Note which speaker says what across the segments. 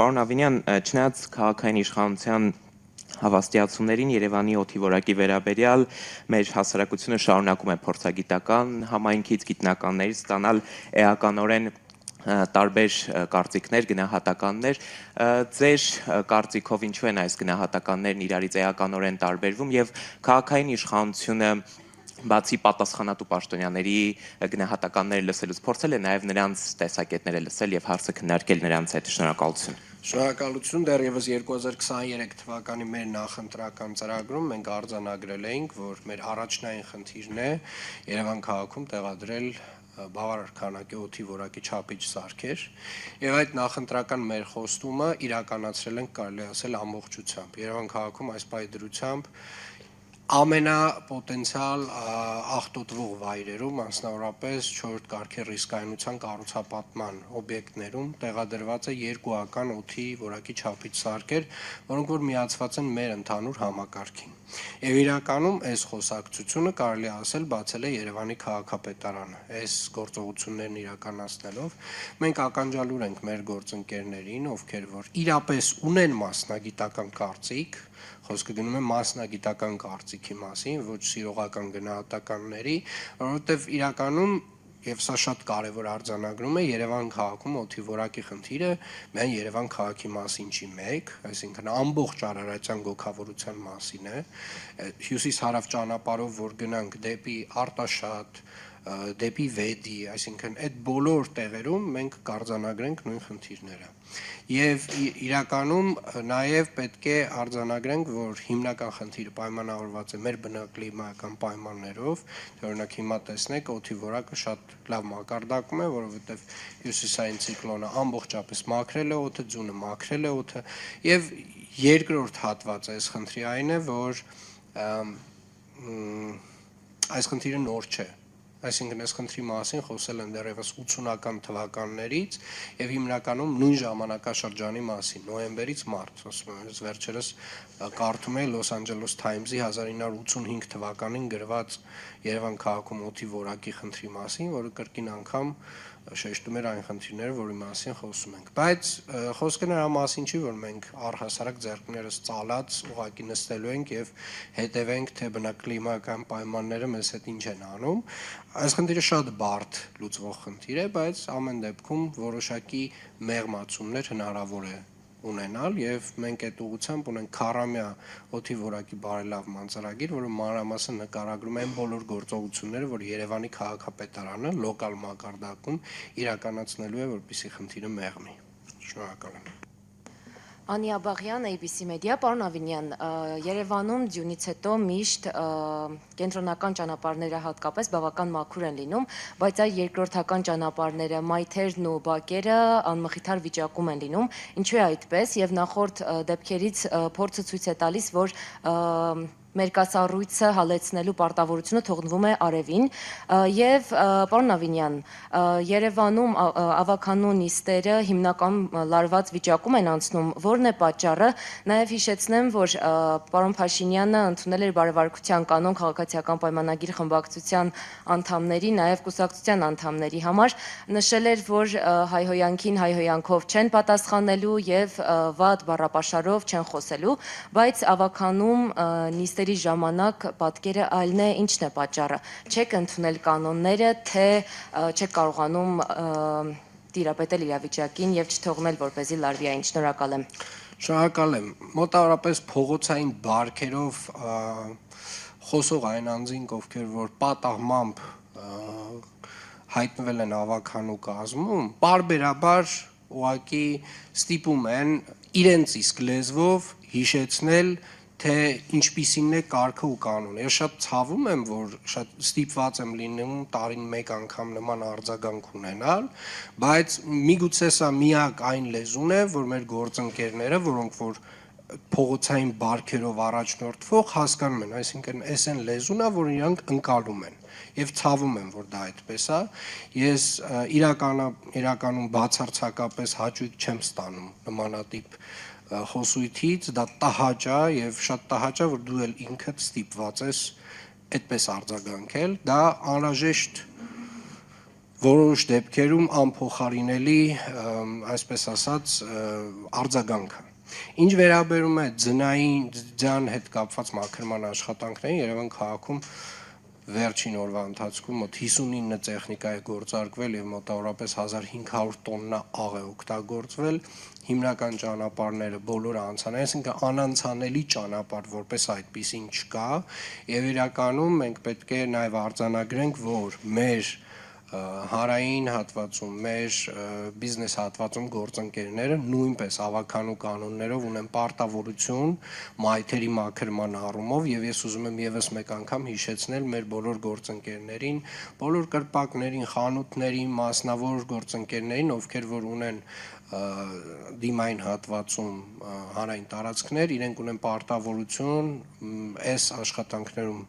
Speaker 1: պարոն Ավինյան, չնայած քաղաքային իշխանության հավաստիացումներին Երևանի օդի որակի վերաբերյալ մեր հասարակությունը շարունակում է փորձագիտական համայնքից, գիտնականներից ստանալ էականորեն տարբեր կարծիքներ, գնահատականներ, ձեր կարծիքով ինչու են այս գնահատականներն իրարից էականորեն տարբերվում եւ քաղաքային իշխանությունը բացի պատասխանատու պաշտոնյաների գնահատականները լսելուց փորձել է նաև նրանց տեսակետները լսել եւ հարցը քննարկել նրանց հետ։ Շնորհակալություն։
Speaker 2: Շնորհակալություն, դեռևս 2023 թվականի մեր նախընտրական ծրագրում մենք արձանագրել էինք, որ մեր առաջնային խնդիրն է Երևան քաղաքում տեղադրել բավարար քանակի օդի որակի չափիչ սարքեր եւ այդ նախընտրական մեր խոստումը իրականացրել ենք, կարելի ասել, ամբողջությամբ։ Երևան քաղաքում այս պայդրությամբ ամենապոտենցիալ աղտոտվող վայրերում, մասնավորապես 4-րդ կարգի ռիսկայնության կառուցապատման օբյեկտներում տեղադրված է երկուական օդի որակի չափիչ սարքեր, որոնք որ միացված են մեր ընդհանուր համակարգին։ Եվ իրականում այս խոսակցությունը կարելի ասել բացել է Երևանի քաղաքապետարանը։ Այս գործողություններն իրականացնելով մենք ականջալուր ենք մեր գործընկերներին, ովքեր որ իրապես ունեն մասնագիտական կարծիք, խոսքը գնում է մասնագիտական կարծիքի մասին, ոչ սիրողական գնահատականների, որովհետև իրականում եւ սա շատ կարեւոր արձանագրում է Երևան քաղաքում օդի որակի խնդիրը միայն Երևան քաղաքի մասին չի մեկ, այսինքն ամբողջ Արարատյան գոգավորության մասին է, հյուսիս-հարավ ճանապարհով որ գնանք դեպի Արտաշատ, դեպի Վեդի, այսինքն այդ բոլոր տեղերում մենք կարձանագրենք նույն խնդիրները։ Եվ իրականում նաև պետք է արձանագրենք, որ հիմնական խնդիրը պայմանավորված է մեր բնակլիմայական պայմաններով, օրինակ հիմա տեսնեք, օդի որակը շատ լավ մակարդակում է, որովհետև հյուսիսային ցիկլոնը ամբողջապես մաքրել է օդը, ձյունը մաքրել է օդը, եւ երկրորդ հատվածը այս խնդրի այն է, որ այս խնդիրը նոր չէ։ Այսինքն այս խնդրի մասին խոսել են դեռևս 80-ական թվականներից եւ հիմնականում նույն ժամանակաշրջանի մասին, նոյեմբերից մարտ, ասում եմ, վերջերս կարդում էի Los Angeles Times-ի 1985 թվականին գրված Երևան քաղաքում օդի որակի խնդրի մասին, որը կրկին անգամ շեշտում էր այն խնդիրները, որի մասին խոսում ենք։ Բայց խոսքը նրա մասին չի, որ մենք առհասարակ ձեռքներս ծալած ուղղակի նստելու ենք եւ հետևենք, թե բնակլիմայական պայմանները մեզ հետ ինչ են անում։ Այս խնդիրը շատ բարդ լուծվող խնդիր է, բայց ամեն դեպքում որոշակի մեղմացումներ հնարավոր է ունենալ եւ մենք այդ ուղղությամբ ունենք քառամյա օդի որակի բարելավման ծրագիր, որը մանրամասն նկարագրում է բոլոր գործողությունները, որ Երևանի քաղաքապետարանը լոկալ մակարդակում իրականացնելու է, որպեսզի խնդիրը մեղմի։ Շնորհակալ եմ։
Speaker 3: Անի Աբաղյան, ABC Media, պարոն Ավինյան, Երևանում ձյունից հետո միշտ կենտրոնական ճանապարհները հատկապես բավական մաքուր են լինում, բայց այդ երկրորդական ճանապարհները, մայթերն ու բակերը անմխիթար վիճակում են լինում։ Ինչու է այդպես եւ նախորդ դեպքերից փորձը ցույց է տալիս, որ մերկասառույցը հալեցնելու պարտավորությունը թողնվում է արևին եւ պարոն Ավինյան, Երևանում ավականու նիստերը հիմնական լարված վիճակում են անցնում, որն է պատճառը, նաեւ հիշեցնեմ, որ պարոն Փաշինյանը ընդունել էր բարեվարկության կանոն քաղաքացիական պայմանագիր խմբակցության անդամների, նաեւ կուսակցության անդամների համար, նշել էր, որ հայհոյանքին հայհոյանքով չեն պատասխանելու եւ վատ բառապաշարով չեն խոսելու, բայց ավականում նիստերի ժամանակ պատկերը այլն է, ինչն է պատճառը։ Չեք ընդունել կանոնները, թե չեք կարողանում տիրապետել իրավիճակին եւ չթողնել, որպեսզի լարվի այն։ Շնորհակալ եմ։
Speaker 2: Շնորհակալ եմ։ Մոտավորապես փողոցային բարքերով խոսող այն անձինք, ովքեր որ պատահմամբ հայտնվել են ավականու կազմում, պարբերաբար ուղղակի ստիպում են իրենց իսկ լեզվով հիշեցնել, թե ինչպիսին է կարգը ու կանոնը։ Ես շատ ցավում եմ, որ շատ ստիպված եմ լինում տարին մեկ անգամ նման արձագանք ունենալ, բայց միգուցե սա միակ այն լեզուն է, որ մեր գործընկերները, որոնք որ փողոցային բարքերով առաջնորդվող հասկանում են, այսինքն այս այն լեզուն է, որ իրանք ընկալում են։ Եվ ցավում եմ, որ դա այդպես է։ Ես իրականում բացարձակապես հաճույք չեմ ստանում նմանատիպ խոսույթից, դա տհաճ է եւ շատ տհաճ է, որ դու էլ ինքդ ստիպված ես այդպես արձագանքել, դա անհրաժեշտ որոշ դեպքերում անփոխարինելի, այսպես ասած, արձագանքը։ Ինչ վերաբերում է ձյան հետ կապված մաքրման աշխատանքներին, Երևան քաղաքում վերջին օրվա ընթացքում մոտ 59 տեխնիկա է գործարկվել եւ մոտավորապես 1500 տոննա աղ է օգտագործվել, հիմնական ճանապարհները բոլորը անցանել, այսինքն անանցանելի ճանապարհ որպես այդպեսին չկա եւ իրականում մենք պետք է նաեւ արձանագրենք, որ մեր հարային հատվածում, մեր բիզնես հատվածում գործընկերները նույնպես ավականու կանոններով ունեն պարտավորություն մայթերի մաքրման առումով եւ ես ուզում եմ եւս մեկ անգամ հիշեցնել մեր բոլոր գործընկերներին, բոլոր կրպակներին, խանութներին, մասնավոր գործընկերներին, ովքեր որ ունեն դիմային հատվածում հանրային տարածքներ, իրենք ունեն պարտավորություն այս աշխատանքներում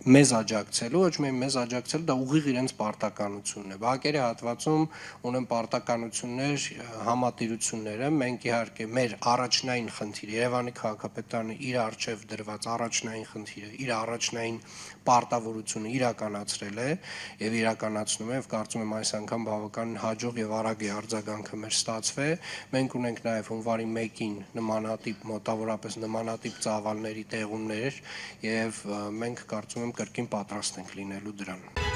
Speaker 2: մեզ աջակցելու, ոչ միայն մեզ աջակցելու, դա ուղիղ իրենց պարտականությունն է։ Բակերի հատվածում ունեն պարտականություններ, համատիրությունները, մենք իհարկե մեր առաջնային խնդիրը, Երևանի քաղաքապետարանը իր արժև դրված առաջնային խնդիրը, իր առաջնային պարտավորությունը իրականացրել է եւ իրականացնում է եւ կարծում եմ այս անգամ բավական հաջող եւ արագ է արձագանքը մեր ստացվե։ Մենք ունենք նաեւ հունվարի 1-ին նմանատիպ մոտավորապես նմանատիպ ծավալների տեղումներ եւ մենք կարծում եմ կրկին պատրաստ ենք լինելու դրան։